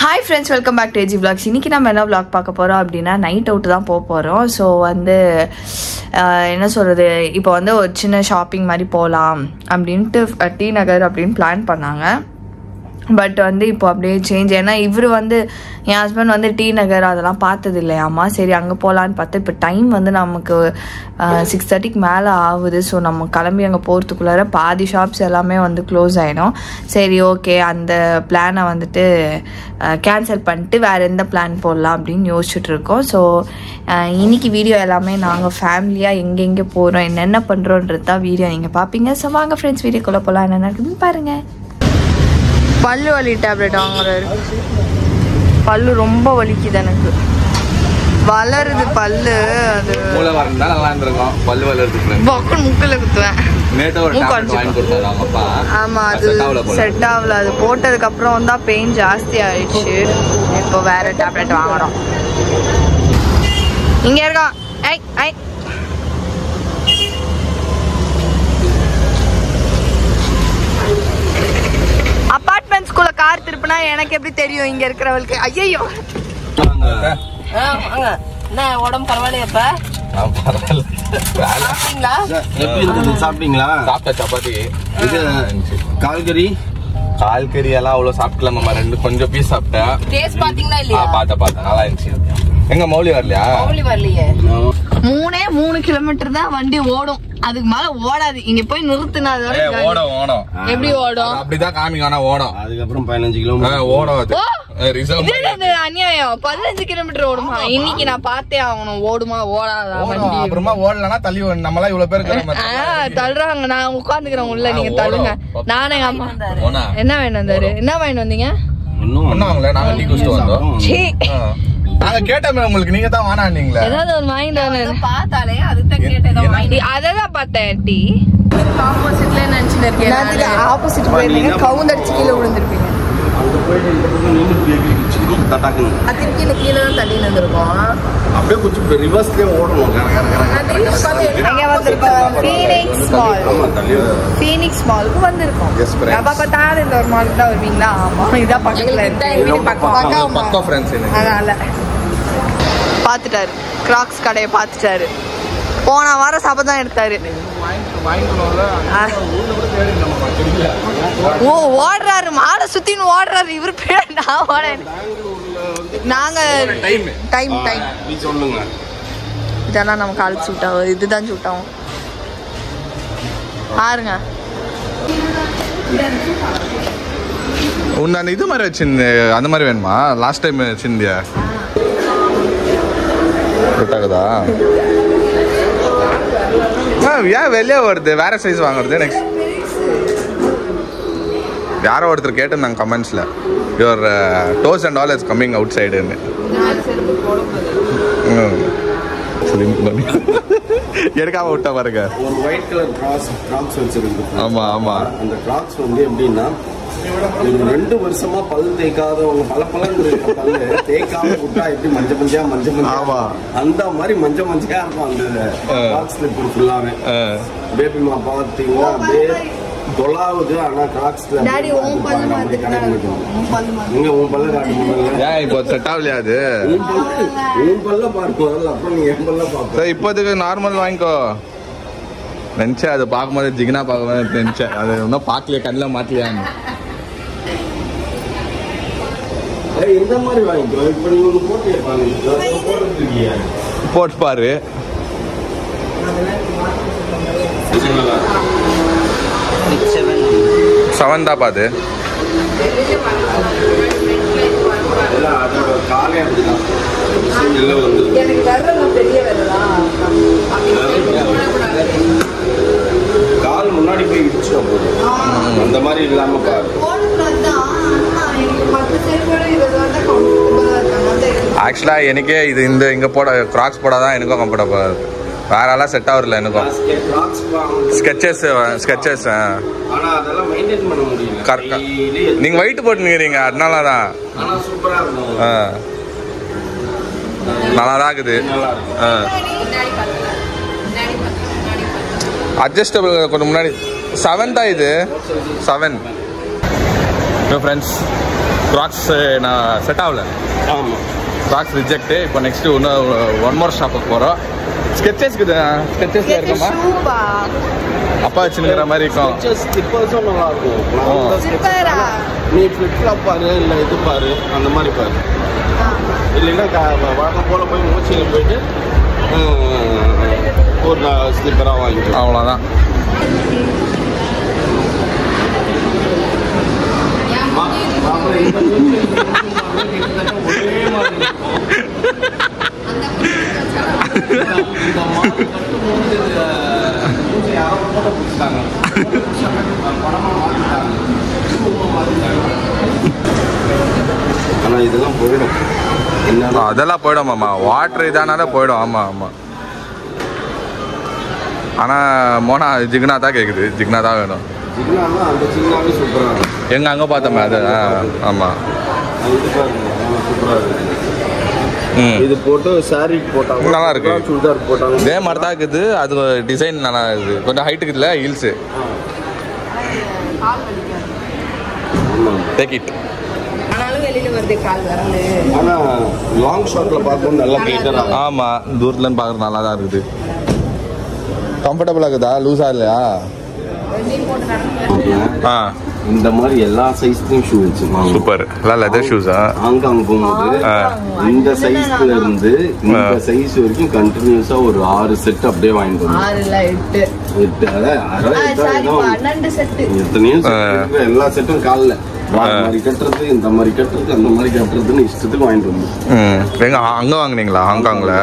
Hi friends, welcome back to AG Vlogs. இன்னைக்கு நம்ம என்ன vlog பார்க்க போறோம் அப்படினா நைட் அவுட் தான் போறோம். சோ வந்து என்ன சொல்றது, இப்போ வந்து ஒரு சின்ன ஷாப்பிங் மாதிரி போலாம் அப்படினு டி நகர் அப்படினு பிளான் பண்ணாங்க. பட் வந்து இப்போ அப்படியே சேஞ்ச், ஏன்னா இவர் வந்து என் ஹஸ்பண்ட் வந்து டி நகர் அதெல்லாம் பார்த்தது இல்லையாம்மா. சரி அங்கே போகலான்னு பார்த்தா இப்போ டைம் வந்து நமக்கு 6:30க்கு மேலே ஆகுது. ஸோ நம்ம கிளம்பி அங்கே போகிறதுக்குள்ளார பாதி ஷாப்ஸ் எல்லாமே வந்து க்ளோஸ் ஆகிடும். சரி ஓகே, அந்த பிளானை வந்துட்டு கேன்சல் பண்ணிட்டு வேறு எந்த பிளான் போடலாம் அப்படின்னு யோசிச்சுட்டு இருக்கோம். ஸோ இன்னைக்கு வீடியோ எல்லாமே நாங்கள் ஃபேமிலியாக எங்கெங்கே போகிறோம் என்னென்ன பண்ணுறோன்றது தான் வீடியோ நீங்கள் பார்ப்பீங்க. ஸோ வாங்க ஃப்ரெண்ட்ஸ், வீடியோக்குள்ளே போகலாம். என்ன நடக்குதுன்னு பாருங்கள். பல்லு வலி டேப்லெட் வாங்குறாரு. பல்லு ரொம்ப வலிக்குது எனக்கு, வளருது பல்லு. அது பல்லு வளருது, முக்கில் குத்துவேன். ஆமா, அது செட் ஆகல. அது போட்டதுக்கு அப்புறம் தான் பெயின் ஜாஸ்தி ஆயிடுச்சு. இப்போ வேற டேப்லெட் வாங்குறோம். இங்க இருக்கோம். அபார்ட்மெண்ட்ஸ்குள்ள கார் திருப்பினா எனக்கு எப்படி தெரியும் இங்க இருக்கிறவளுக்கு? ஐயோ உடம்பு பரவாயில்லையா? சாப்பிட்டீங்களா? சாப்பிட்ட சப்பாத்தி, இது கால்கறி எல்லாம் அவ்வளவு சாப்பிடலாமா? ரெண்டு கொஞ்சம் பீஸ் சாப்பிட்டேன். டேஸ்ட் பாத்தீங்களா இல்லையா? பார்த்தேன், நல்லா இருந்துச்சு. எங்க மௌலி வரலையா? மௌலி வரலையே. 3 கிலோமீட்டர் தான் வண்டி ஓடும், அதுக்கு மேல ஓடாது. இங்க போய் நிறுத்தினா ஓடும். எப்படி ஓடும்? அப்படிதான் காமிக்கானா ஓடும். அதுக்கப்புறம் 15 கிலோமீட்டர் ஓடும். அநியாயம். 15 கிலோமீட்டர் ஓடுமா? இன்னைக்கு நான் பார்த்தே ஆகணும், ஓடுமா ஓடாதா வண்டி. அப்புறமா ஓடலன்னா தள்ளி நம்மளா இவ்வளவு பேர் தள்ளுறாங்க. நான் உட்காந்துக்கிறேன் உள்ள, நீங்க தள்ளுங்க. நானே அம்மா என்ன வேணும் என்ன வாங்கிட்டு வந்தீங்க? நாங்க டீ குடிச்சிட்டு வந்தோம். நாங்க கேட்டோமே உங்களுக்கு, நீங்க தான் வாங்கினீங்களா? ஏதாவது ஒரு வாங்கிட்டு பார்த்தாலே அதுதான் கேட்டேன். அததான் பார்த்தேன். டீ ஆப்போசிட்ல நினைச்சுட்டு இருக்கேன். ஆப்போசிட் போயிருந்தீங்க, கவுந்தடிச்சு கீழே விழுந்திருப்பீங்க. கீழே தான் தள்ளி நின்றுருக்கோம். அப்படியே கொஞ்சம் ரிவர்ஸ்லயே ஓடணும். அங்க வந்திருக்கோம் ஃபீனிக்ஸ் மாலுக்கு வந்திருக்கோம். அப்ப பார்த்தாலும் இந்த ஒரு மாலுக்கு தான் வருவீங்களா? ஆமா, இதான் பக்கத்துல இருக்கு. அதனால பாத்துட்டாரு, கிராக்ஸ் கடையை பாத்துட்டாரு. போன வாரம் சபதம் எடுத்தாரு. ஓ ஓடுறாரு, மாலை சுத்தின்னு ஓடுறாரு. இவரு பேர் நான் ஓட. நாங்க டைம் இதெல்லாம் நமக்கு ஆள் சூட் ஆகும். இதுதான் சூட் ஆகும் பாருங்க. உன்ன இது மாதிரி வச்சிருந்த அந்த மாதிரி வேணுமா? லாஸ்ட் டைம் வச்சிருந்தியா? ஏன் வெளியே வருது? வேற சைஸ் வாங்குறது. நெக்ஸ்ட் யாரோ ஒருத்தர் கேட்டிருந்தாங்க கமெண்ட்ஸ்ல, your dose and all is coming out சைடுன்னு. எடுக்காம விட்டா பாருங்க. ஒரு ஒயிட் கலர் கிராக்ஸ் வச்சிருக்கு. ஆமா ஆமா, அந்த கிராக்ஸ் வந்து எப்படின்னா 2 வருஷமா பல் தேய்க்காதவங்க பல பல்லு தேய்க்காம விட்டா எப்படி மஞ்சள் ஆமா, அந்த மாதிரி மஞ்சையா இருக்கும் அந்த கிராக்ஸ் ஃபுல்லாவே. பேபி மா பாத்தீங்கன்னா அப்படியே தொலாவுது. ஆனா கிராக்ஸ்ல நீங்க உன் பல்ல காட்டுங்க. இப்போ செட் ஆகலையா? அது உன் பல்ல பார்ப்போம், அப்புறம் நீ என் பல்ல பார்ப்போம். இப்போதுக்கு நார்மல் வாங்கிக்கோ நினைச்சேன். அது பார்க்கும்போது ஜிகினா பார்க்கும்போது நினைச்சேன், அது இன்னும் பார்க்கலையே, கண்ணில் மாட்டலையான்னு. இந்த மாதிரி வாங்கிக்கோ. இப்ப நீ ஒன்று போட்டு பாரு. செவன் தான் பாது. கால் முன்னாடி போய் இடிச்சு அந்த மாதிரி இல்லாம பாரு. ஆக்சுவலா எனக்கே இது இந்த இங்க போட கிராக்ஸ் போடாதான் எனக்கும் கம்ஃபர்டபுள். வேற எல்லாம் செட் ஆகல எனக்கும். ஸ்கெச்சஸ் ஆனா அதெல்லாம் மெயின்டைன் பண்ண முடியல. கரெக்ட்டா நீங்க வெயிட் போட்டுக்கிறீங்க, அதனால தான். ஆனா சூப்பரா இருக்கும். நல்லா தான் இருக்குது. அட்ஜஸ்டபிள் கொஞ்சம் முன்னாடி 7 தான் இது. 7 ஃப்ரெண்ட்ஸ் கிராக்ஸ் நான் செட் ஆகல. ஆமாம், கிராக்ஸ் ரிஜெக்ட். இப்போ நெக்ஸ்ட் இன்னும் ஒன் மோர் ஷாப்புக்கு போகிறோம். ஸ்கெச்சஸ்க்கு ஸ்கெச்சஸ்ல இருக்குமா? அப்பா வச்சுங்கிற மாதிரி இருக்கும். ஸ்லிப்பர்ஸும் நல்லா இருக்கும். நீ ஃபிளிப்ஃப்ளாப் பாரு, இல்லை இது பாரு, அந்த மாதிரி பாரு. இல்லைன்னா வழக்கம் போல போய் மூச்சியில் போயிட்டு ஒரு ஸ்லிப்பராக வாங்கிக்கலாம். அவ்வளோதான். ஆனால் இதெல்லாம் போயிடும். அதெல்லாம் போயிடும் மாமா. வாட்டர் இதானால போயிடும். ஆமாம் ஆமாம். ஆனால் மோனா ஜிக்னா தான் கேட்குது. ஜிக்னா தான் வேணும். ஜிக்னானா அந்த ஜிக்னாவே சூப்பராக இருக்கும். எங்கே அங்கே பார்த்தோமே அது. ஆமாம், இது பாருங்க சூப்பராக இருக்குது. இது போட்டு சாரி போட்டாங்க, நல்லா இருக்கு. சுடிதார் போட்டாங்க, இதே மாதிரி தான் இருக்குது. அது டிசைன் நல்லா இருக்குது. கொஞ்சம் ஹைட்டுக்கு இல்லை ஹீல்ஸு. Take it. ஆனால் லாங் ஷாட்டில் பார்க்கும்போது நல்லா கிளியராக. ஆமாம், தூரத்துலன்னு பார்க்குறது நல்லா தான் இருக்குது. கம்ஃபர்டபுளாக இருக்குதா? லூஸா இல்லையா? இந்த மாதிரி எல்லா சைஸ்லயும் ஷூ வச்சுருவாங்க. சூப்பர். எல்லாம் லெதர் ஷூஸா? ஹாங்காங் போகும்போது இந்த சைஸ்ல இருந்து இந்த சைஸ் வரைக்கும் கண்டினியூஸா ஒரு 6 செட் அப்படியே வாங்கிட்டு எத்தனையோ எல்லா செட்டும் காலில் மாதிரி கட்டுறது, இந்த மாதிரி கட்டுறது, அந்த மாதிரி கட்டுறதுன்னு இஷ்டத்துக்கு வாங்கிட்டு வந்தோம். எங்க அங்க வாங்கினீங்களா? ஹாங்காங்ல?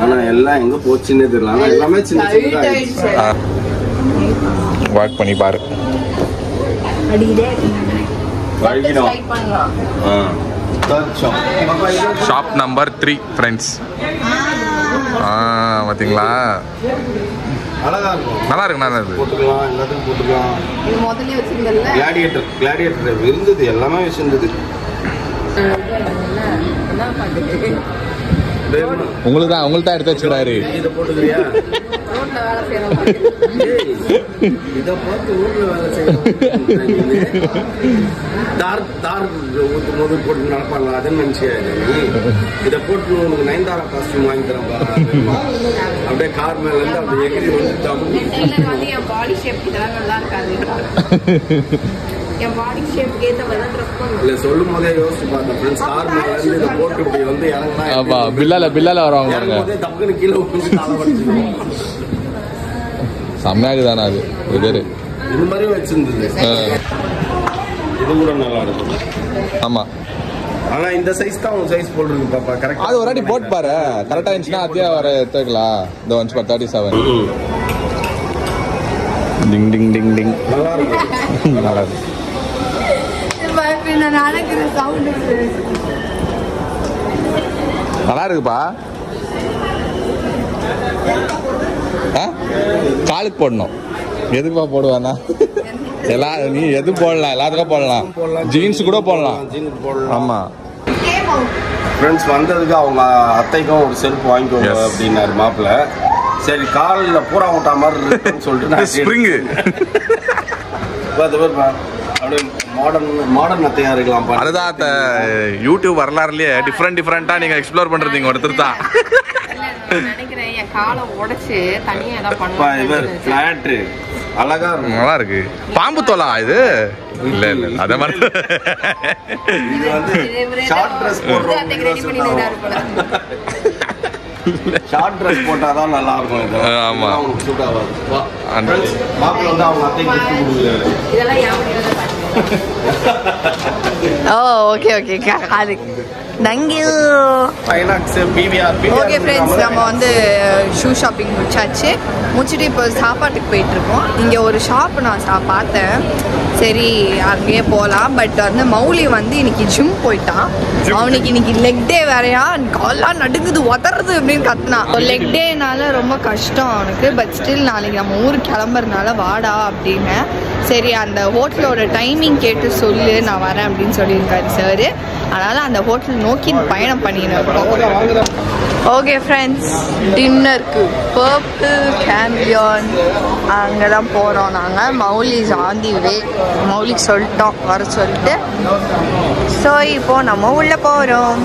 ஆனா எல்லாம் எங்க போச்சுன்னே தெரியல. ஆனா எல்லாமே சின்ன சின்னதா வாக் பண்ணி பாரு. Shop number 3 friends. பாத்தீங்களா? நல்லா இருக்கு. நல்லா இருக்கு. போட்டுக்கலாம், எல்லாத்துக்கும் போட்டுக்கலாம். கிளாடியேட்டர் இருந்தது, எல்லாமே வச்சிருந்தது. உங்களுக்கு தான் எடுத்து வச்சுக்கிறாரு. இதை போட்டுக்கிறியா? இதை பார்த்து ஊர்ல வேலை செய்யணும். தார் ஊற்றும் போது போட்டு நடப்பாங்க. அதே நினைச்சியா? இதை போட்டு உனக்கு நயன்தாரா காஸ்டியூம் வாங்கி தரப்பா. அப்படியே கார் மேல இருந்து அப்படி எகிரி இல்ல சொல்லும் போதே யோசிச்சு பார்த்தேன். கார் மேல இருந்து இதை போட்டு இப்படி வந்து இறங்கினா பில்லால வருவாங்க. டக்குனு கீழே உட்காந்து செம்மையாகுதானா? அது பேரு இது மாதிரி வச்சிருந்தது. இது கூட நல்லா இருக்கும். ஆமா, ஆனா இந்த சைஸ் தான் உங்க சைஸ் போட்டுருக்கு பாப்பா. கரெக்ட். அது ஒரு வாட்டி போட்டு பாரு. கரெக்டா இருந்துச்சுன்னா அதே வர எடுத்துக்கலாம். இந்த ஒன்ஸ் ஃபார் 37. டிங் டிங் டிங் டிங். நல்லா இருக்கு. நல்லா இருக்கு. நல்லா இருக்குப்பா. காலுக்கு போடணும். எதுக்குப்பா போடுவானா? நீ எது போடலாம், எல்லாத்துக்கும் போடலாம். ஜீன்ஸ் கூட போடலாம். ஆமா. ஃப்ரெண்ட்ஸ் வந்ததுக்கு அவங்க அத்தைக்கும் ஒரு செருப்பு வாங்கிக்கோங்க அப்படின்னாரு மாப்பிள்ள. சரி காலில் பூரா விட்டா மாதிரி இருக்குன்னு சொல்லிட்டு ஸ்ப்ரிங்கு அப்படியே மாடர்ன் அத்தையா இருக்கலாம். அதுதான் யூடியூப் வரலாறுலயே டிஃப்ரெண்டா நீங்க எக்ஸ்ப்ளோர் பண்றீங்க. ஒருத்தர் தான் அழகா நல்லா இருக்கு. பாம்பு தோலா இது? இல்ல அத மாதிரி இது வந்து ஷார்ட் ட்ரெஸ் ஷார்ட் ட்ரெஸ் போட்டாதான் நல்லா இருக்கும். இது ஆமா, உங்களுக்கு சூட் ஆகாது. மாப்பிள்ள வந்து அவங்க அத்தைக்கு கிஃப்ட் கொடுக்குறாரு. Okay thank you. ஓகே ஃப்ரெண்ட்ஸ், நம்ம வந்து ஷூ ஷாப்பிங் முடிச்சுட்டு இப்போ சாப்பாட்டுக்கு போயிட்டுருக்கோம். இங்கே ஒரு ஷாப் நான் பார்த்தேன். சரி அங்கேயே போகலாம். பட் வந்து மௌலி வந்து இன்னைக்கு ஜிம் போயிட்டான். அவனுக்கு இன்னைக்கு லெக் டே வேறையா, கால்லாம் நடுங்குது, உதறது அப்படின்னு கத்துனான். லெக் டேனால ரொம்ப கஷ்டம் அவனுக்கு. பட் ஸ்டில் நாளைக்கு நம்ம ஊருக்கு கிளம்புறதுனால வாடா அப்படின்னு. சரி அந்த ஹோட்டலோட டைமிங் கேட்டு சொல்லு, நான் வரேன் அப்படின்னு சொல்லியிருக்காரு சார். அதனால் அந்த ஹோட்டல் நோக்கி பயணம் பண்ணின்னு இருக்கோம். ஓகே ஃப்ரெண்ட்ஸ், டின்னருக்கு பர்பிள் கேம்பியான் அங்கே தான் போகிறோம் நாங்கள். மௌலிஸ் ஆன் தி வே. மௌலிக்கு சொல்லிட்டோம் வர சொல்லிட்டு. ஸோ இப்போது நம்ம உள்ளே போகிறோம்.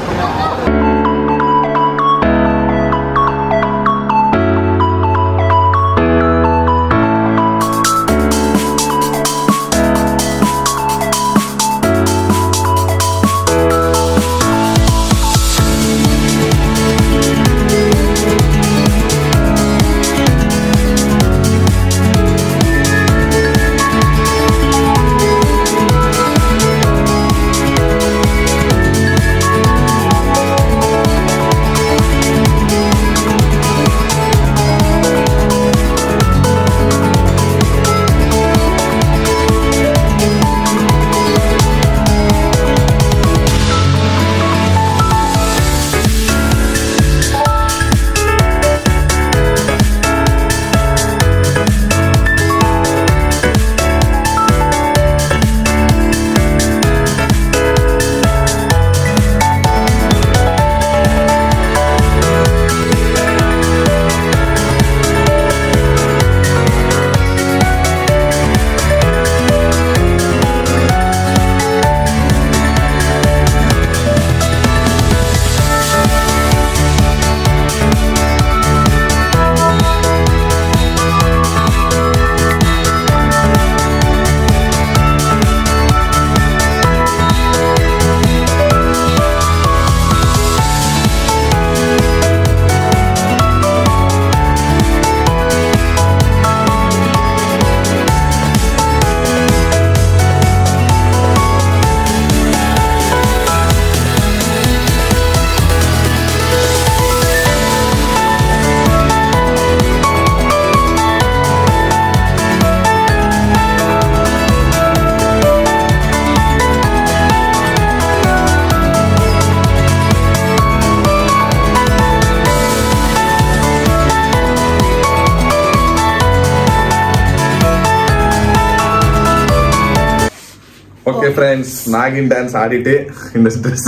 ஓகே ஃப்ரெண்ட்ஸ், நாகின் டான்ஸ் ஆடிட்டு இந்த ட்ரெஸ்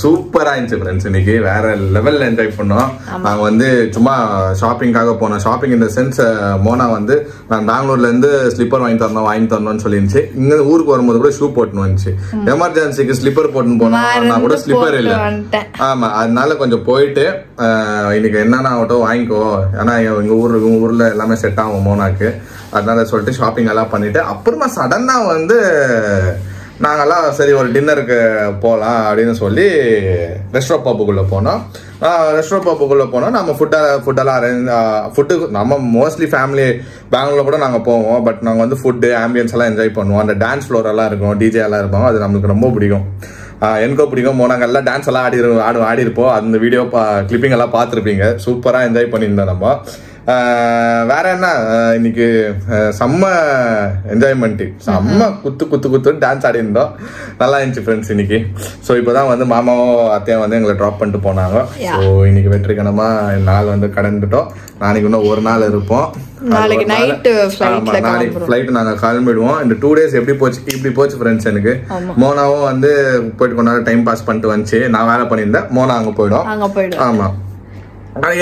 சூப்பரா இருந்துச்சு ஃப்ரெண்ட்ஸ். இன்னைக்கு வேற லெவல்ல என்ஜாய் பண்ணோம். நாங்க வந்து சும்மா ஷாப்பிங்காக போனோம். ஷாப்பிங் இந்த சென்ஸ் மோனா வந்து நான் பெங்களூர்ல இருந்து ஸ்லிப்பர் வாங்கி தரணும்னு சொல்லிருந்துச்சு. இங்க ஊருக்கு வரும்போது கூட ஷூ போட்டுன்னு வந்துச்சு. எமர்ஜென்சிக்கு ஸ்லிப்பர் போட்டுன்னு போனா கூட ஸ்லிப்பர் இல்ல. ஆமா, அதனால கொஞ்சம் போயிட்டு இன்னைக்கு என்னன்னா ஆகட்டும் வாங்கிக்கோ, ஏன்னா எங்க ஊர்ல எல்லாமே செட் ஆகும் மோனாக்கு. அதனால சொல்லிட்டு ஷாப்பிங் எல்லாம் பண்ணிட்டு அப்புறமா சடனா வந்து நாங்கெல்லாம் சரி ஒரு டின்னருக்கு போகலாம் அப்படின்னு சொல்லி ரெஸ்டோ பப்புக்குள்ள போனோம். நம்ம ஃபுட்டெல்லாம் ஃபுட்டு நம்ம மோஸ்ட்லி ஃபேமிலி பெங்களூர்ல கூட நாங்கள் போவோம். பட் நாங்கள் வந்து ஃபுட்டு ஆம்பியன்ஸ் எல்லாம் என்ஜாய் பண்ணுவோம். அந்த டான்ஸ் ஃப்ளோர் எல்லாம் இருக்கும், டிஜே எல்லாம் இருக்கும். அது நம்மளுக்கு ரொம்ப பிடிக்கும். எனக்கோ பிடிக்கும். நாங்கள் எல்லாம் டான்ஸ் எல்லாம் ஆடி இருப்போம். அந்த வீடியோ கிளிப்பிங் எல்லாம் பார்த்துருப்பீங்க. சூப்பராக என்ஜாய் பண்ணியிருந்தோம் நம்ம. வேற என்ன, இன்னைக்கு செம்ம என்ஜாய்மெண்ட், செம்ம குத்து டான்ஸ் ஆடி இருந்தோம். நல்லா இருந்துச்சு ஃப்ரெண்ட்ஸ் இன்னைக்கு. ஸோ இப்போதான் வந்து மாமாவும் அத்தையும் வந்து எங்களை ட்ராப் பண்ணிட்டு போனாங்க. ஸோ இன்னைக்கு வெற்றிகரமா நாள் வந்து கடந்துட்டோம். நாளைக்கு இன்னும் ஒரு நாள் இருப்போம். நாளைக்கு ஃபிளைட் நாங்க கிளம்பிடுவோம். இந்த 2 days எப்படி போச்சு ஃப்ரெண்ட்ஸ். எனக்கு மோனாவும் வந்து போயிட்டு கொஞ்ச நேரம் டைம் பாஸ் பண்ணிட்டு வந்துச்சு. நான் வேலை பண்ணியிருந்தேன், மோனா அங்க போயிடும். ஆமா,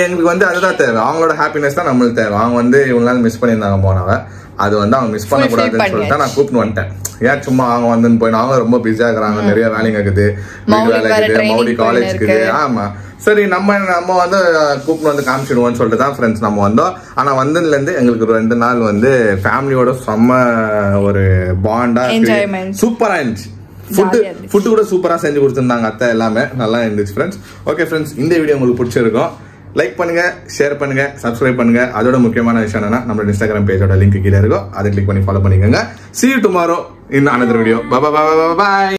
எங்களுக்கு வந்து அதுதான் தேவை. அவங்களோட ஹாப்பினஸ் தான் நம்மளுக்கு தேவை. அவங்க வந்து இவ்வளவு நாள் மிஸ் பண்ணியிருந்தாங்க மோனாவை. அது வந்து அவங்க மிஸ் பண்ணக்கூடாதுன்னு சொல்லிட்டு நான் கூப்பிட்டு வந்துட்டேன். ஏன் சும்மா அவங்க வந்து போய் அவங்க ரொம்ப பிஸியா இருக்கிறாங்க, நிறைய வேலைங்க இருக்குது, வீட்டு வேலை இருக்குது, மௌடி காலேஜ் இருக்குது. ஆமா, சரி நம்ம வந்து கூப்பிட்டு வந்து காமிச்சிடுவோம்னு சொல்லிட்டு தான் ஃப்ரெண்ட்ஸ் நம்ம வந்தோம். ஆனா வந்ததுல இருந்து எங்களுக்கு 2 நாள் வந்து ஃபேமிலியோட செம்ம ஒரு பாண்டா சூப்பரா இருந்துச்சு. ஃபுட்டு கூட சூப்பரா செஞ்சு கொடுத்துருந்தாங்க அத்தை. எல்லாமே நல்லா இருந்துச்சு ஃப்ரெண்ட்ஸ். ஓகே ஃப்ரெண்ட்ஸ், இந்த வீடியோ உங்களுக்கு பிடிச்சிருக்கும். லைக் பண்ணுங்க, ஷேர் பண்ணுங்க, சப்ஸ்கிரைப் பண்ணுங்க. அதோட முக்கியமான விஷயம் என்னன்னா நம்மளோட இன்ஸ்டாகிராம் பேஜோட லிங்க் கீழே இருக்கும். அதை கிளிக் பண்ணி ஃபாலோ பண்ணிக்கோங்க. See you tomorrow in another video. Bye bye bye bye bye.